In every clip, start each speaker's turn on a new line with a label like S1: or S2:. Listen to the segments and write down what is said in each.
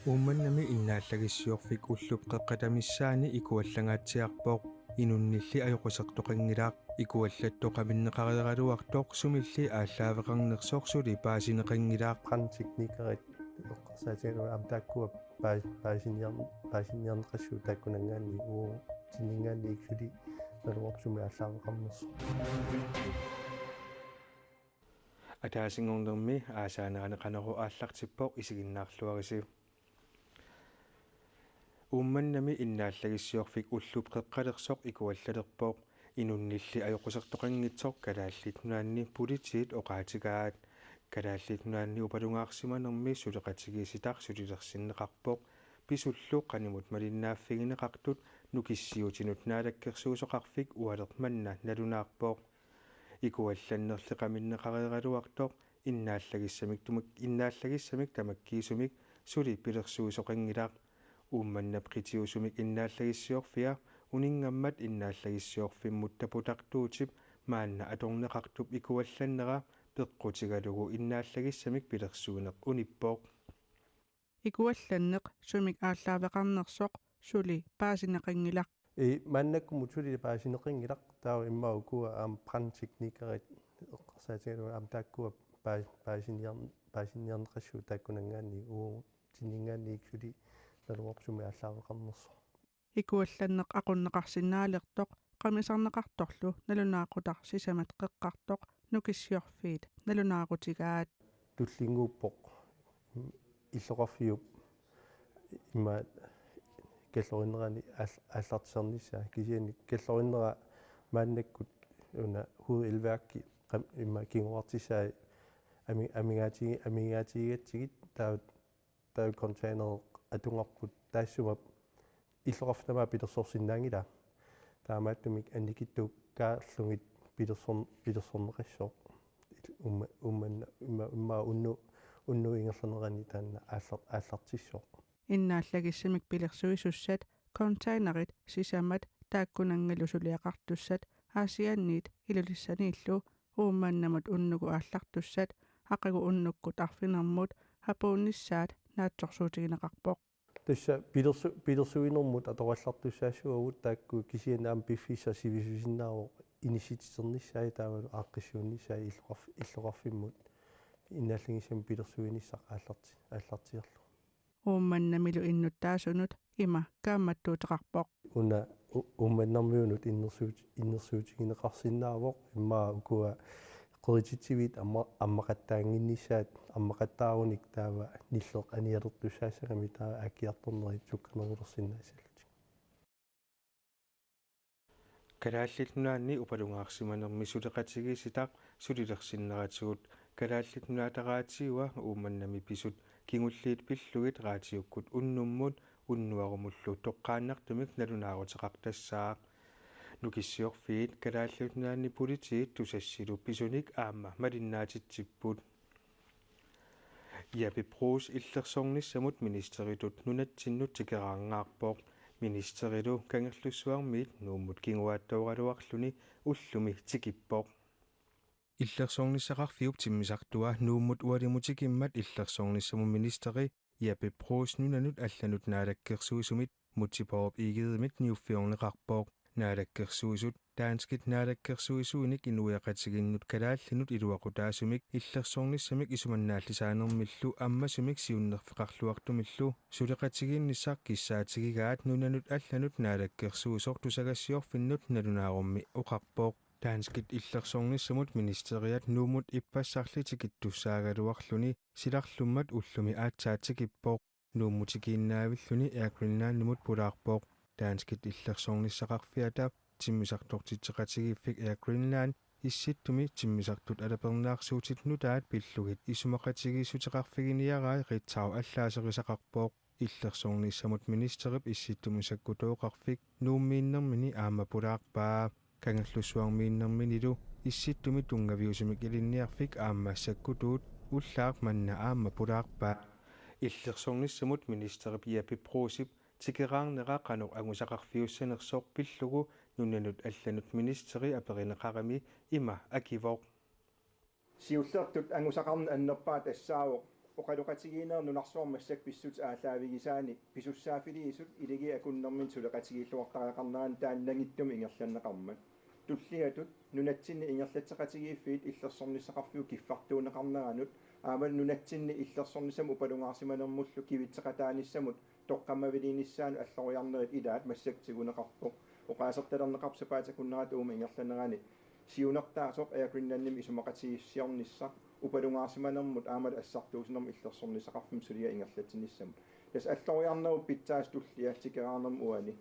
S1: Uumannami innaallagissуорфик уллупqeqqatamissaani ikuallangaatsiarpoq inunnilli ajoqusartoqangilaaq ikuallattoqaminneqariqaluartoq sumilli ааllaавеқарнерсоорсули paasineqangilaaq
S2: qantiknikerit eqqarsaatigalu amtaakkua paasiniarneqassu taakkunangaanni uu tinningaanni iksuli naluorpsumi ааllaавеқарнерсо
S1: атаасингорнерми аасаанеранеқанеру ааллартиппоқ исигиннаарлуариси уумманнами иннааллагиссуорфик уллупqeqqalersoq ikuallalерпоқ инуннилли аjoqusartoqanngitsoq калааллит нуаанни политиит оqaатигаат калааллит нуаанни упалунгаарсиманерми сулеқатигиситар сулилерсиннеқарпоқ писуллу qaнимут малиннааффигинеқартут нукиссиутинут наалаккерсуусоқарфик уалерманна налунаарпоқ икуалланнерлеқаминнеқаригалуартоқ иннааллагиссамик тамаккиисумик сули пилерсуусоқангилаақ уумманнап қитиусумик иннааллагиссиорфиа унингаммат иннааллагиссиорфиммут тапутартуутип маанна аторнеқартуп икуалланнера пеққутигалугу иннааллагиссамик пилерсуунеқ униппоқ
S3: икуалланнеқ сумик ааллаавеқарнерсоқ сули паасинеқангилақ
S2: маннаккумут сули паасинеқангилақ таа иммаукуа qantiknikerit eqqarsaatigalu amtaakkua paasiniarneqassu taakkunangaanni uu tinningaanni iksuli naluorpsumi ааllaавеқарнерсо
S3: икуалланнеқ aqunneqarsinnaалертоқ qamisarneqartorlu nalunaaqutaq sisamat qeqqartoq nukissиорфиит nalunaaqutigaat
S2: туллингууппоқ иллоқарфиуп има каллориннерани ааллартисарнissaa кисиани каллориннера мааннаккут уна хуэлваакки има кингуартисаа амигаатигатсигит таа контейнер атунгарпут таассума иллоқарфтама питерсорсиннаангила таамааттумик анникиттук каарлугит питерсорнеқассоо умма унну ингерланерани таанна ааллартиссоо
S3: иннааллагиссамик пилерсуисуссат контейнерит сисамат тааккунангалу сулиақартуссат аасианниит илулиссанииллу ууммааннамут уннугу ааллартуссат ақагу уннуккут арфинермут хапуунниссаат наатсорсуутигинеқарпоқ
S2: тасса пилерсуинэрмут атораллартуссаассуагут таакку кисианаам пиффиса сивисусиннааро инисититернissaи таавалу ааққиссууннissaи иллоқарфиммут иннааллагиссам пилерсуиниссақ ааллартиерлу
S3: уумманнамилу иннуттаасунут има каамматтуутеқарпоқ
S2: уна уумманнэрмиунут иннерсуутигинеқарсиннаавоқ иммаа укуа qerititiviit аммақаттаангиннissaat аммақаттааруник таава ниллеқ аниалертуссаассагами таа акиарторнери сукканерулерсиннаасаллути
S1: калааллитнуаанни упалунгаарсиманерми сулеқатигиситақ сулилерсиннератигут калааллитнуатараатиуа уумманнами писут кингуллиит пиллугит раатиуккут уннуммут уннуарумуллу тоққааннартумик налунаарутеқартассаа нукиссиорфиит калааллутнаанни политиит тусассилу писуник аама малиннаатитсиппут япи проус иллерсорниссамут министеритут нунатсиннут тикераангаарпоқ министерилу кангерлуссуармиит нууммут кингуааттаугалуарлуни уллуми тикиппоқ иллерсорнissaqarfiup timmisartua nuummut ualimutikiimmat иллерсорнissаму министери япи проус нунанут алланут наалаккерсуисумит мутипооп игедемит ниуффиорнеқарпоқ наалаккерсуисут таанскит наалаккерсуисууник инуяқатигиннут калааллинут илуақутаасумик иллерсорнissамик исуманнааллисаанермиллу аммасумик сиуннерфеқарлуартумиллу сулеқатигиннissaq киссаатигигаат нунанут алланут наалаккерсуисор тусагассиорфиннут налунаарумми оқарпоқ таанскит иллерсорнissамут министериат нуумут иппассарлитикиттуссаагалуарлуни силарлуммат уллуми аатсаатикиппоқ нууммутикииннаавиллуни эакриннааннумут пулаарпоқ таанскит иллерсорнissaqarfiata тиммисартортитсеқатигииффик Air Greenland исситтуми тиммисартут алапернаарсуутит нутаат пиллугит исумақатигиссутеқарфигиниараа ритсау аллаасерисақарпоқ иллерсорнissамут министерип исситтумисаккутооқарфик нууммииннэрмини аама пулаарпаа кангаллуссуармииннэрминилу исситтуми тунгавиусумик илинниарфик ааммаассаккутуут уллаақ манна аама пулаарпаа иллерсорнissамут министерип япи проусип тикераарнера канор агусақарфиуссанерсоқ пиллугу нунанут алланут министери аперинеқарами има акивоқ
S4: сиуллертут ангусақарна аннерпаа тассаавоқ oqaluqatigiineer nunarsuarmassak pissut aalaavigisaani pisussaafiliisut iligi akunnermin suleqatigiilluartariaqarneraan taannangittumi ingerlanneqarmat tulliatut nunatsinni ingerlatseqatigiiffiit illersornissaqarfiu kiffartuuneqarneranut aamal nunatsinni illersornissam upalungaarsimanermullu kivitseqataanissamut toqqammaviliinissaan alloriarnerit ilaat massaktiguneqarpoq oqaasertalerneqarsapaatakunnerat uuma ingerlannerani siunertaasoq airgrinnannim isumaqatigissiornissa upalungaarsimanermut aamal assartuusinerm illersornissaqarfim sulia ingerlatinnissamut tas alloriarneru pitsaas tulliaatikeraarnerm uani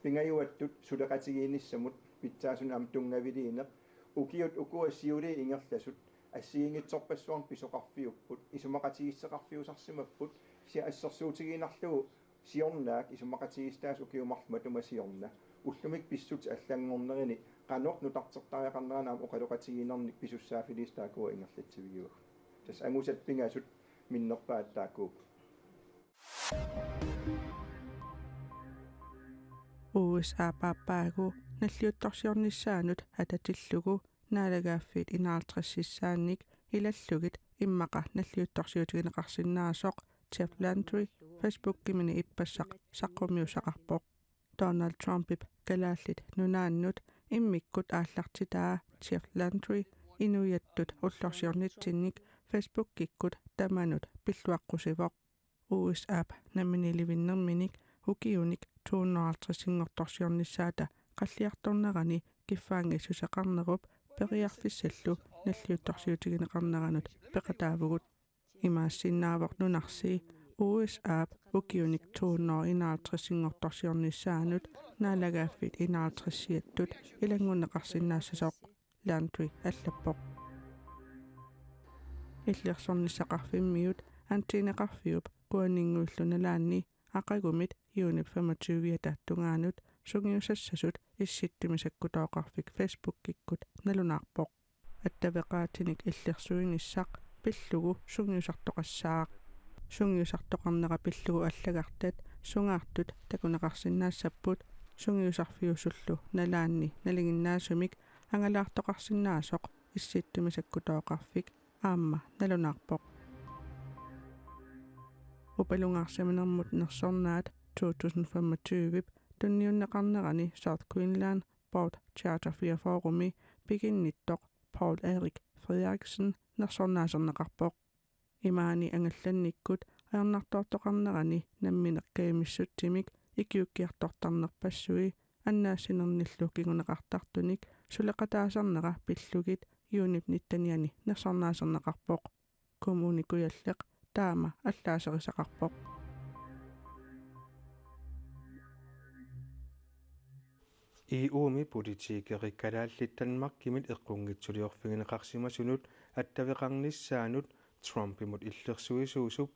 S4: pingajuattut suleqatigiinissamut pitsaasun am tungaviliineq ukiut ukua siuli ingerlasut assiingitsorpassuarn pisoqarfiupput isumaqatigisseqarfiusarsimapput sia assarsuutigiinarlugu siornaak isumaqatigistaas ukiumarlumatuma siorna ullumik pissut allangornerini qanoq nutartertariaqarneranaam oqaluqatigiinernik pisussaafiliistaakua ingerlatsivigiu tas angusat pingasut minnerpaat taakkuup
S3: USA paapaagu наллиутторсиорнissaanut ататиллугу наалагааффит инаартрссissaanник илаллугит иммаqa наллиутторсиутигинеқарсиннаасоқ Jeff Landry Facebook-кимини иппассақ саққумиусақарпоқ Donald Trump галааллит нунааннут иммиккут ааллартитаа Jeff Landry инуяттут уллорсиорнитсинник Facebook-киккут таманут пиллуаққусивоқ USA наминиливиннэрминик hukиуник 250-ингорторсиорнissaата qalliartornerani kiffaangissusaqarnerup periarfissallu наллиутторсиутигинеқарнеранут пеқатааvugut имаассиннаавор USA hukиуник 251-ингорторсиорнissaanut наалагааффит 51-иаттут илангуннеқарсинаассасоқ Landry аллаппоқ иллерсорнissaqarfimmiut антинеқарфиуп куанингууллуналаанни ақагумит юунip 25 тааттунгаанут сунгиусассасут исситтумисаккутооқарфик Facebook-киккут налунаарпоқ аттавеқаатиник иллерсуиниссақ пиллугу сунгиусартоқассаақ сунгиусартоқарнера пиллугу аллагартат сунгаартут такунеқарсинаассаппут сунгиусарфиусуллу налаанни налигиннаасумик ангалаартоқарсинаасоқ исситтумисаккутооқарфик аама налунаарпоқ upalungaarsimanermut nersornaat 2025 tunniunneqarnerani South Queensland Board Charter 44 piginnittoq Paul Erik Frederiksen nersornaaserneqarpoq imaani angallannikkut aernartoortoqarnerani nammineqqaimissuttimik ikiukkiartortarnerpassui аннаассинерниллу кигунеқартартуник сулеқатаасарнера пиллугит юунip ниттаниани нерсорнаасернеқарпоқ коммуникуяллеқ таама аллаасерисақарпоқ
S1: EUми политикери калааллиттанмаркимит эққунгитсулиорфигинеқарсимасунут аттавеқарниссаанут Trumpimut иллерсуисуусуп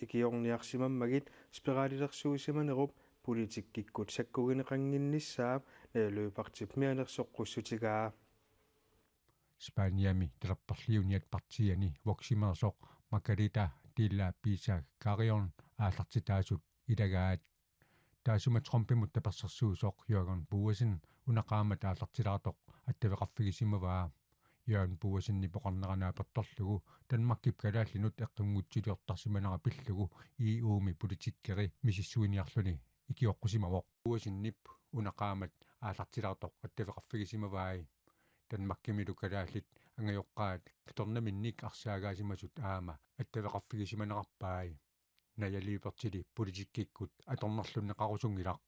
S1: икиорниарсимаммагит спиралилерсуисиманеруп политиккиккут саккугинеқангиннissaап налуипартип мианерсоққуссутигаа
S5: Spaniami talapparliuniat partiani voksimersoq makalita tilla pisa karion aallartitaasut ilagaat taasuma Trumpimut tapersersuusoq Jørgen Buesin unaqaamat aallartilaartoq attaveqarfigisimavaa Jørgen Buesin nipoqarneranaapertorlugu Danmarkip kalaallinut eqqungutsiliortarsimanera pillugu EUmi politikkeri misissuiniarluni ikioqqusimavoq Buesinnip unaqaamat aallartilaartoq attaveqarfigisimavaai Danmarkimilu kalaallit angajoqqaat kitornaminnik arsaagaasimasut aama attaveqarfigisimanerarpaai najaliipertili politikkikkut atornerlunneqarusungilaq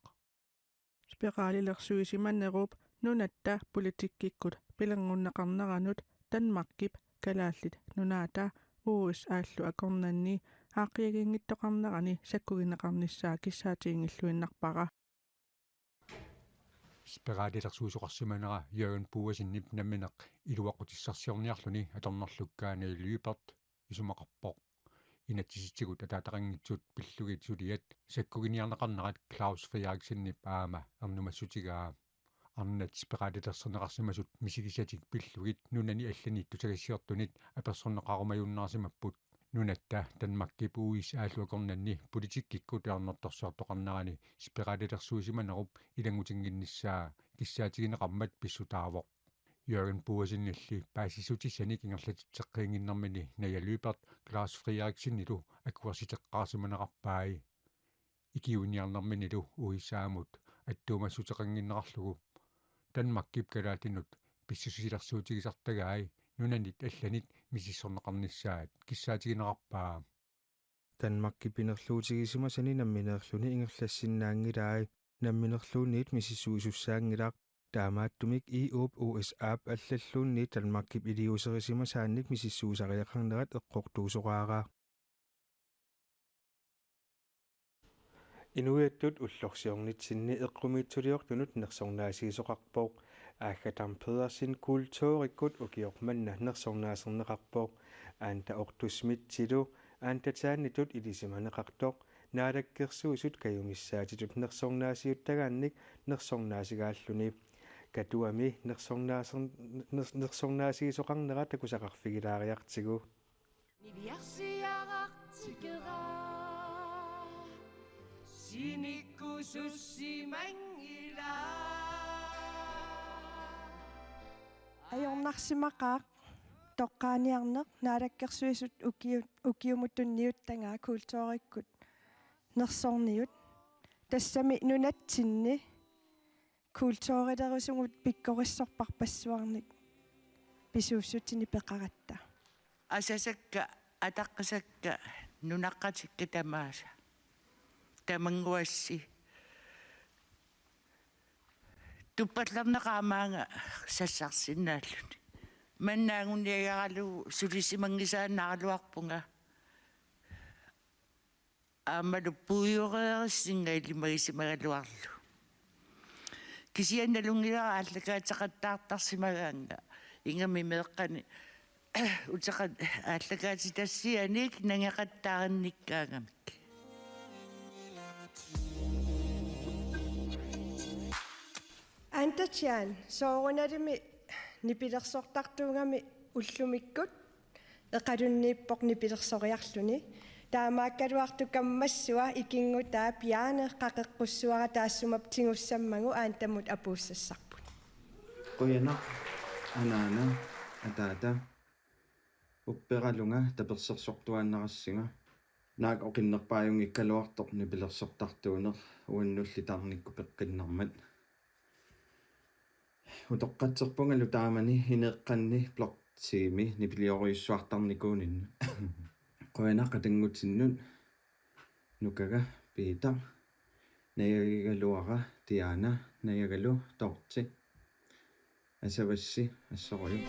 S3: spiralilersuisimannerup nunatta politikkikkut pilangunneqarneranut Danmarkip kalaallit nunaata USA-allu akornanni aaqiagiingittoqarnerani sakkugineqarnissaa kissaatiingilluinnarpara
S5: spiralilersuusoqarsimanera Jørgen Buesinnip nammineq iluaqutissarsiorniarluni atornerlukkaani Lypert isumaqarpoq inatsisitigut ataataqanngitsut pillugit suliat sakkuginiarneqarnerat Claus Frederiksenip aama ernumassutigaa arnat spiralilerserneqarsimasut misigisatik pillugit nunani allani tusagassiortunit apersorneqarumajunnaarsimapput nunatta Danmarkip USA-alluakornanni politikkikku taarnertorsuartoqarnerani spiralilersuisimanerup ilangutinginnissaa kissaatigineqarmat pissutaavoq Jørgen Puasinilli pääsisutissani kingerlatitseqqiinginnermini najaluypart Claus Frieriksennilu akkuarsiteqqaarsumaneqarpaai ikiuniarnerminilu uissaamut attuumassutеқангиннеқарлугу Danmarkip kalaatinut pissusilersuutigisartagaai nunanit алланит мисиссорнеқарнissaat киссаатигинеқарпаа
S1: Danmarkip-inerluutigisumасани намминеерлүни ингерлассиннаангилаи намминерлуунниит мисиссуисуссаангилаақ таамааттумик иуп усап аллаллуунни Danmarkip илиусерисимасаанник мисиссуусариақарнерат эққортуусоқаараа инуиаттут уллорсиорнитсинни эққумиитсулиортунут нерсорнаасигисоқарпоқ ааггатарм педерсин культууриккут укиорманна нерсорнаасернеқарпоқ аанта ортусмитсилу аантатааннитут илисиманеқартоқ наалаккерсуусут каюмиссаатитут нерсорнаасиуттагаанник нерсорнаасигааллуни катуами нерсорнаасигисоқарнера такусақарфигилаариартигу
S6: Niviarsiarartigera sinikkusussimangila
S7: ajornarsimaqaaq toqqaaniarneq naalakkersuisut ukiumuttunniuttangaa kultuurikkut nersorniut тассами нунатсинни kultuurilerusungut pikkorissorparpassuarnik pisuussutini peqaratта
S6: asasakka ataqqasakka nunaqqatikka tamaasa tamanguassi tuppallarneqaamaanga sassarsinnaalluni маннаагунниагаалу сулисимангисаанаарлуарпунга аамалу пуйореерсинга илимагисимагалуарлу кисианналунгилара ааллакаатеқаттаартарсимагаанга ингами меэққани утеқат ааллакаати тассианик нангеқаттааринниккаагамик
S7: антачаан сооруналими нипилерсортартуугами уллумиккут эқалуннииппоқ нипилерсориарлүни таамааккалуартукаммассуа икингутаа пиаане қақеққуссуара таассумап тигуссаммагу аантамут апууссассарпут
S8: qoyana anaana ataata upperalunga tapersersortuannarassiga naak oqinnerpaajung ikkaluartoq nipilersortartuuner uannullitarnikku peqqinnermat utoqqatserpungalu taamani hineeqqanni plortsiimi nipilioriussuartarnikuuninna qoyana qatangutsinnut nukaga piita nayagaluara tiana nayagalu torti asavassi assoruyu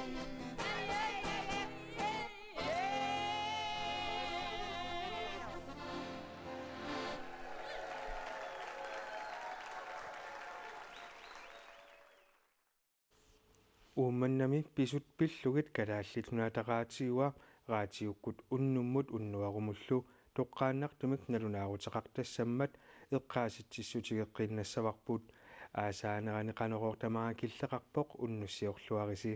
S1: уумманнами писут пиллугит калааллит нуатагаатиуа раатиуккут уннуммут уннуарумуллу тоққааннартумик налунаарутеқартассаммат эққааситсиссутигеққиннассаварпут аасаанерани қанероортамаа киллеқарпоқ уннуссиорлуариси